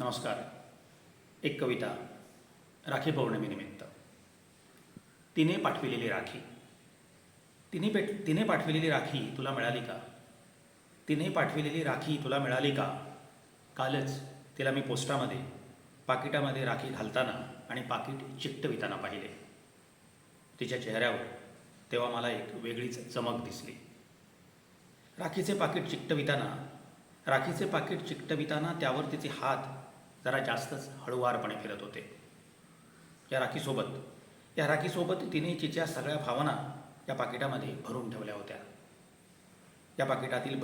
नमस्कार. एक कविता राखी पौर्णिमेनिमित्त. तिने पाठविलेली राखी. तिने पाठविलेली राखी तुला मिळाली का? तिने पाठविलेली राखी तुला मिळाली का? कालच तिला मी पोस्टामध्ये पाकिटामध्ये राखी घालताना आणि पाकिट चिकटविताना पाहिले. तिच्या चेहऱ्यावर तेव्हा मला एक वेगळीच चमक दिसली. राखीचे पाकिट चिकटविताना त्यावर तिचे हात जरा जास्तच हळुवारपणे फिरत होते. या राखीसोबत तिने तिच्या सगळ्या भावना या पाकिटामध्ये भरून ठेवल्या होत्या. या पाकिटातील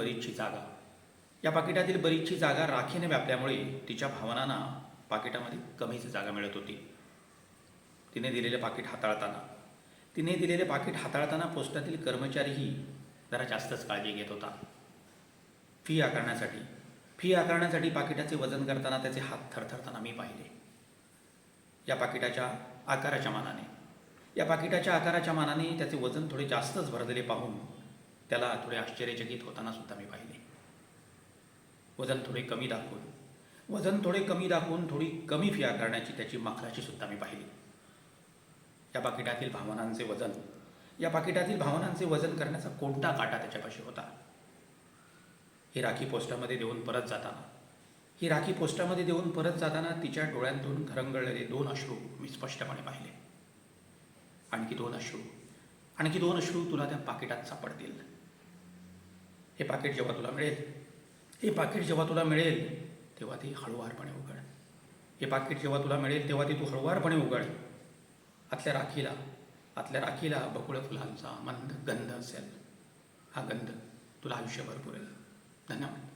बरीचशी जागा राखीने व्यापल्यामुळे तिच्या भावनांना पाकिटामध्ये कमीच जागा मिळत होती. तिने दिलेले पाकिट हाताळताना पोस्टातील कर्मचारीही जरा जास्तच काळजी घेत होता. फी आकारण्यासाठी पाकिटाचे वजन करताना त्याचे हात थरथरताना मी पाहिले. या पाकिटाच्या आकाराच्या मानाने त्याचे वजन थोडे जास्तच भरलेले पाहून त्याला थोडे आश्चर्यचकित होताना सुद्धा मी पाहिले. वजन थोडे कमी दाखवून थोडी कमी फी आकारण्याची त्याची मखराची सुद्धा मी पाहिली. या पाकिटातील भावनांचे वजन करण्याचा कोणता काटा त्याच्यापाशी होता? ही राखी पोस्टामध्ये देऊन परत जाताना तिच्या डोळ्यांतून घरंगळलेले 2 अश्रू मी स्पष्टपणे पाहिले. आणखी दोन अश्रू तुला त्या पाकिटात सापडतील. हे पाकिट जेव्हा तुला मिळेल तेव्हा ती हळुवारपणे उघड. आतल्या राखीला बकुळ फुलांचा मंद गंध असेल. हा गंध तुला आयुष्यभर पुरेल. धन्यवाद.